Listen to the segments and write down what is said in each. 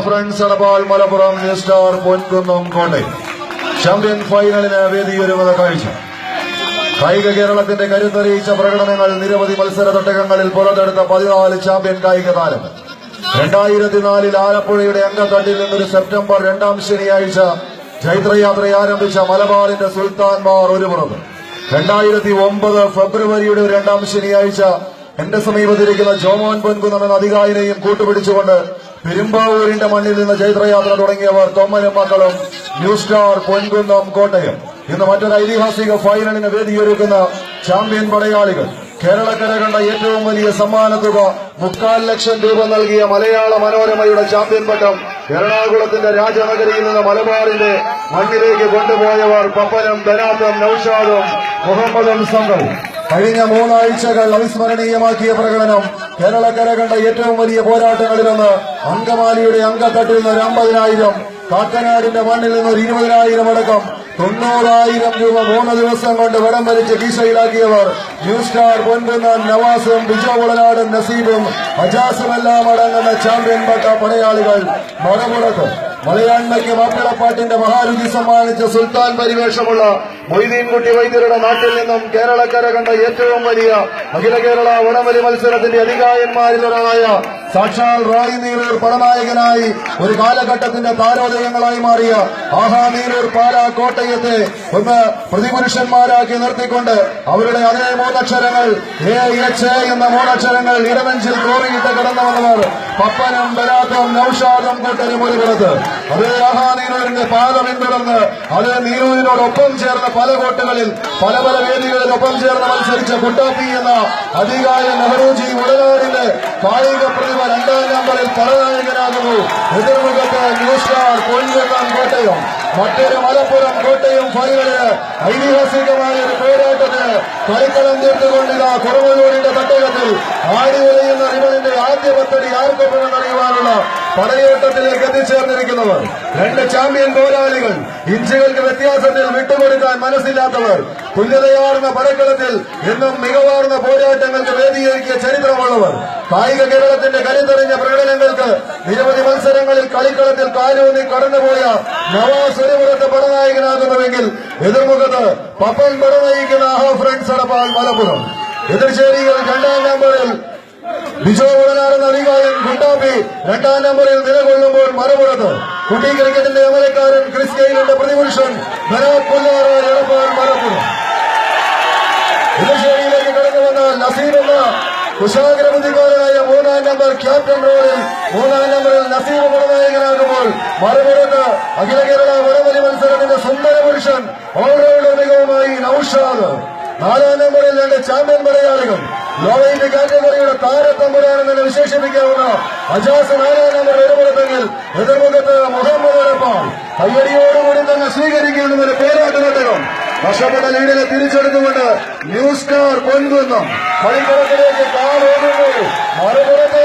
Friends അടപാൾ Malappuram new star Ponkunnam Kottayam champion ഫൈനലിന് വേദിയൊരുങ്ങുന്ന കാഴ്ച. കായിക കേരളത്തിന്റെ കരുത്തറിയിച്ച പ്രകടനങ്ങൾ നിരവധി മത്സര തട്ടകങ്ങളിൽ പുറത്തെടുത്ത 14 ചാമ്പ്യൻ കായിക താരങ്ങൾ 2004 ആലപ്പുഴയുടെ അങ്കത്തട്ടിൽ നിന്നൊരു സെപ്റ്റംബർ 2 ശനിയാഴ്ച ചൈത്രയാത്ര ആരംഭിച്ച മലബാറിന്റെ സുൽത്താൻമാർ ഒരു പുറത്ത് 2009 ഫെബ്രുവരിയുടെ 2 ശനിയാഴ്ച എന്റെ സമീപത്തിരിക്കുന്ന ജോമോൻ പൊൻകുന്നം എന്ന അധികാരിയെയും കൂട്ടുപിടിച്ചുകൊണ്ട് പെരുമ്പാവൂരിന്റെ മണ്ണിൽ നിന്ന് ചൈത്രയാത്ര തുടങ്ങിയവർ തൊമ്മനും മക്കളും ന്യൂ സ്റ്റാർ പൊൻകുന്നം കോട്ടയം. ഇന്ന് മറ്റൊരു ഐതിഹാസിക ഫൈനലിന് വേദിയൊരുക്കുന്ന ചാമ്പ്യൻ പടയാളികൾ. കേരളക്കര കണ്ട ഏറ്റവും വലിയ സമ്മാനത്തുക 3.25 ലക്ഷം രൂപ നൽകിയ മലയാള മനോരമയുടെ ചാമ്പ്യൻ പട്ടം എറണാകുളത്തിന്റെ രാജനഗരിയിൽ നിന്ന് മലബാറിന്റെ മണ്ണിലേക്ക് കൊണ്ടുപോയവർ പപ്പനും ധനാത്തും നൌഷാദും മുഹമ്മദും സംഘവും. കഴിഞ്ഞ 3 ആഴ്ചകൾ അവിസ്മരണീയമാക്കിയ പ്രകടനം. കേരളക്കര കണ്ട ഏറ്റവും വലിയ പോരാട്ടങ്ങളിലൊന്ന് അങ്കമാലിയുടെ അങ്കത്തട്ടിൽ നിന്ന് 50,000, കാക്കനാടിന്റെ മണ്ണിൽ നിന്ന് 20,000 അടക്കം 90,000 രൂപ 3 ദിവസം കൊണ്ട് വടം വലിച്ച് കീശയിലാക്കിയവർ ന്യൂ സ്റ്റാർ പൊൻകുന്നം നവാസും ബിജോളനാടും നസീബും അജാസുമെല്ലാം അടങ്ങുന്ന ചാമ്പ്യൻ പട്ട പടയാളികൾ. മലപ്പുറത്ത് മലയാണ്മയ്ക്ക് മാപ്പിളപ്പാട്ടിന്റെ മഹാരുചി സമ്മാനിച്ച സുൽത്താൻ പരിവേഷമുള്ള മൊയ്തീൻകുട്ടി വൈദ്യരുടെ നാട്ടിൽ നിന്നും കേരളക്കര കണ്ട ഏറ്റവും വലിയ അഖില കേരള വടംവലി മത്സരത്തിന്റെ അധികായന്മാരിൽ ഒരാളായ സാക്ഷാൽ റായി നീരൂർ പടനായകനായി ഒരു കാലഘട്ടത്തിന്റെ താരോദയങ്ങളായി മാറിയ ആഹാ നീരൂർ പാല കോട്ടയത്തെ ഒന്ന് പ്രതിപുരുഷന്മാരാക്കി നിർത്തിക്കൊണ്ട് അവരുടെ അതേ 3 അക്ഷരങ്ങൾ AH എന്ന 3 അക്ഷരങ്ങൾ ഇടനെഞ്ചിൽ കോറിയിട്ട് കടന്നു വന്നവർ പപ്പനും ബലാത്തും നൌഷാദും കൂട്ടരും ഒരു പുറത്ത്. അതേ ആഹാ നീരൂരിന്റെ പാത പിന്തുടർന്ന് അതേ നീരൂരിനോടൊപ്പം ചേർന്ന പല കോട്ടുകളിൽ പല വേദികളിൽ ഒപ്പം ചേർന്ന് മത്സരിച്ച കുട്ടാപ്പി എന്ന അധികായ നെഹ്റുജി ഉടനാടിന്റെ കായിക പ്രതിഭ 2ാം നമ്പറിൽ പടനായകനാകുന്നു. എതിർമുഖത്ത് ന്യൂ സ്റ്റാർ പൊൻകുന്നം കോട്ടയം. മറ്റൊരു മലപ്പുറം കോട്ടയം ഫൈനലിന് ഐതിഹാസികമായ ഒരു പോരാട്ടത്തിന് കളിക്കളം തീർത്തുകൊണ്ടിരുന്ന കുറവലൂരിന്റെ തട്ടകത്തിൽ ആടി ഉലയുന്ന റിബണിന്റെ ആദ്യ 10 അടി ആർക്കൊപ്പമെന്നറിയുവാനുള്ള പടയോട്ടത്തിലേക്ക് എത്തിച്ചേർന്നിരിക്കുന്നവർ 2 ചാമ്പ്യൻ പോരാളികൾ. ഇഞ്ചുകൾക്ക് വ്യത്യാസത്തിൽ വിട്ടുകൊടുക്കാൻ മനസ്സില്ലാത്തവർ. തുല്യതയാർന്ന പടക്കളത്തിൽ എന്നും മികവാർന്ന പോരാട്ടങ്ങൾക്ക് വേദിയൊരുക്കിയ ചരിത്രമുള്ളവർ. കായിക കേരളത്തിന്റെ കരുത്തറിഞ്ഞ പ്രകടനങ്ങൾക്ക് നിരവധി മത്സരങ്ങളിൽ കളിക്കളത്തിൽ കാലൂന്നി കടന്നുപോയ നവാസ് ഒരു പുറത്ത് പടനായകനാകുന്നുവെങ്കിൽ എതിർമുഖത്ത് പപ്പൻ പടനയിക്കുന്ന ആഹാ ഫ്രണ്ട്സ് അടപ്പാൾ മലപ്പുറം. എതിർചേരികൾ 2ാം നമ്പറിൽ ബിജോ ഉടനാടുന്ന അധികായൻ കുട്ടാപ്പി 2ാം നമ്പറിൽ നിലകൊള്ളുമ്പോൾ മറുപുറത്ത് കുട്ടി ക്രിക്കറ്റിന്റെ അമലക്കാരൻ ക്രിസ് ഗെയിലിന്റെ പ്രതിപുരുഷൻ ധനാത് പുല്ലാറ് എടപ്പാൾ മലപ്പുറം. എതിർചേരിയിലേക്ക് കടന്നു വന്ന നസീർ എന്ന കുശാഗ്രബുദ്ധിക്കാരനായ 3ാം നമ്പർ ക്യാപ്റ്റൻ റോളിൽ 3ാം നമ്പറിൽ നസീർ പടനായകനാകുമ്പോൾ മറുപുറത്ത് അഖില കേരള വടംവലി മത്സരത്തിന്റെ സുന്ദര പുരുഷൻ ഓൾറൗണ്ടർ മികവുമായി നൌഷാദ്. 4ാം നമ്പറിൽ 2 ചാമ്പ്യൻ പടയാളികൾ. ലോവൈറ്റ് കാറ്റഗറിയുടെ താരത്തമ്പുരാനെന്ന് വിശേഷിപ്പിക്കാവുന്ന അജാസ് 4ാം നമ്പർ ഒരു പുറത്തെങ്കിൽ എതിർമുഖത്ത് മുഹമ്മദ് അടപ്പാൾ. കയ്യടിയോടുകൂടി തന്നെ സ്വീകരിക്കുന്ന ഒരു പോരാട്ട നാടകം. നഷ്ടപ്പെട്ട ലീഡിനെ തിരിച്ചെടുത്തുകൊണ്ട് ന്യൂ സ്റ്റാർ പൊൻകുന്നം കളിക്കളത്തിലേക്ക് കാലോടുന്നു. മറുപുറത്ത്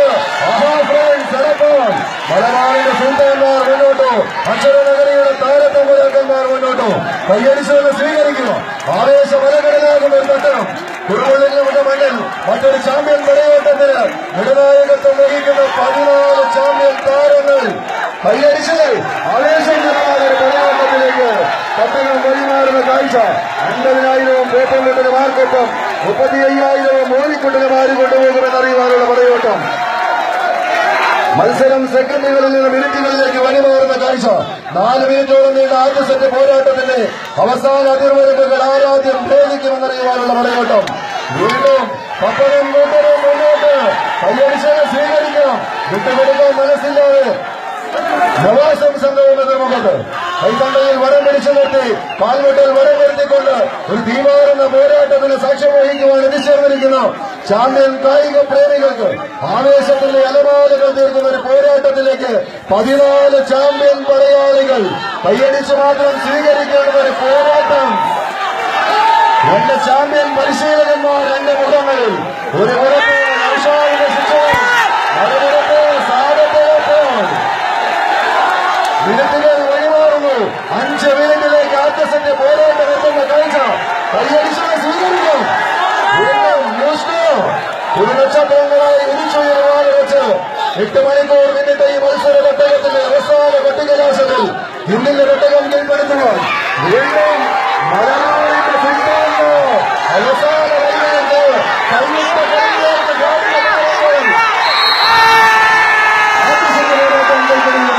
ആഹാ ഫ്രണ്ട്സ് അടപ്പാൾ. മലബാറിന്റെ സുൽത്താൻമാർ മുന്നോട്ടു, അക്ഷരനഗരിയുടെ താരത്തമ്പുരാക്കന്മാർ മുന്നോട്ടു. കയ്യടിച്ചുകൊണ്ട് സ്വീകരിക്കുക. ആവേശ മലകടലാകുന്ന ഒരു തട്ടം. കുറുവള്ളിന്റെ മണ്ണിൽ മറ്റൊരു ചാമ്പ്യൻ പടയോട്ടത്തിന് നിർണായകത്വം വഹിക്കുന്ന 14 ചാമ്പ്യൻ താരങ്ങൾ കയ്യടിച്ച് ആവേശകരമായ ഒരു പടയോട്ടത്തിലേക്ക് പട്ടണം വഴിമാറുന്ന കാഴ്ച. 50,000 പേപ്പർമാർക്കൊപ്പം 35,000 മോനിക്കുട്ടനുമാരി കൊണ്ടുപോകുമെന്നറിയുവാനുള്ള പടയോട്ടം. മത്സരം സെക്കൻഡുകളിൽ നിന്ന് മിനിറ്റുകളിലേക്ക് വഴിമാറുന്ന കാഴ്ച. 4 മിനിറ്റോളം നീണ്ട ആദ്യ സെറ്റ് പോരാട്ടത്തിന്റെ അവസാന അതിർവരമ്പുകൾ ആരാധ്യം ഭേദിക്കുമെന്നറിയുവാനുള്ള പടയോട്ടം. വീണ്ടും പപ്പനും കൂട്ടരും മുന്നോട്ട്. കയ്യടിച്ച് സ്വീകരിക്കണം. വിട്ടുകൊടുക്കാൻ മനസ്സില്ലാതെ നവാസും സംഘവും എതിർമുഖത്ത് കൈത്തണ്ടയിൽ വരം പിടിച്ചു നിർത്തി കാൽമുട്ടിൽ വരം വരുത്തിക്കൊണ്ട് ഒരു തീവാറുന്ന പോരാട്ടത്തിന് സാക്ഷ്യം വഹിക്കുവാൻ എത്തിച്ചേർന്നിരിക്കുന്ന ചാമ്പ്യൻ കായിക പ്രേമികൾക്ക് ആവേശത്തിന്റെ അലമാലകൾ തീർക്കുന്ന ഒരു പോരാട്ടത്തിലേക്ക് 14 ചാമ്പ്യൻ പടയാളികൾ കൈയടിച്ച് മാത്രം സ്വീകരിക്കേണ്ട ഒരു പോരാട്ടം. 2 ചാമ്പ്യൻ പരിശീലകന്മാർ 2 മുഖങ്ങളിൽ. ഒരു പുറത്ത് നൌഷാദിന്റെ ശിക്ഷണം, മറുപുറത്ത് സാദത്തോടൊപ്പം മിനിറ്റുകൾ വഴിമാറുന്നു. 5 മിനിറ്റിലേക്ക് ആദ്യ സെറ്റ് പോരാട്ടം എത്തുന്ന കാഴ്ച. കൈയടിച്ച് സ്വീകരിക്കും. ഒരു നക്ഷത്രങ്ങളായി ഉദിച്ചുയരുവാതെ വെച്ച് 8 മണിക്കൂർ പിന്നിട്ട ഈ മത്സര ഘട്ടകത്തിന്റെ അവസാന കൊട്ടിക്കലാശത്തിൽ ഇന്നിന്റെ ഘട്ടകം കീഴ്പ്പെടുത്തുവാൻ വീണ്ടും മലനാടിന്റെ സുൽത്താന് അവസാന വഴിയിലേക്ക് കൈവിട്ട കൈയിലേക്ക് അതിശക്തമായ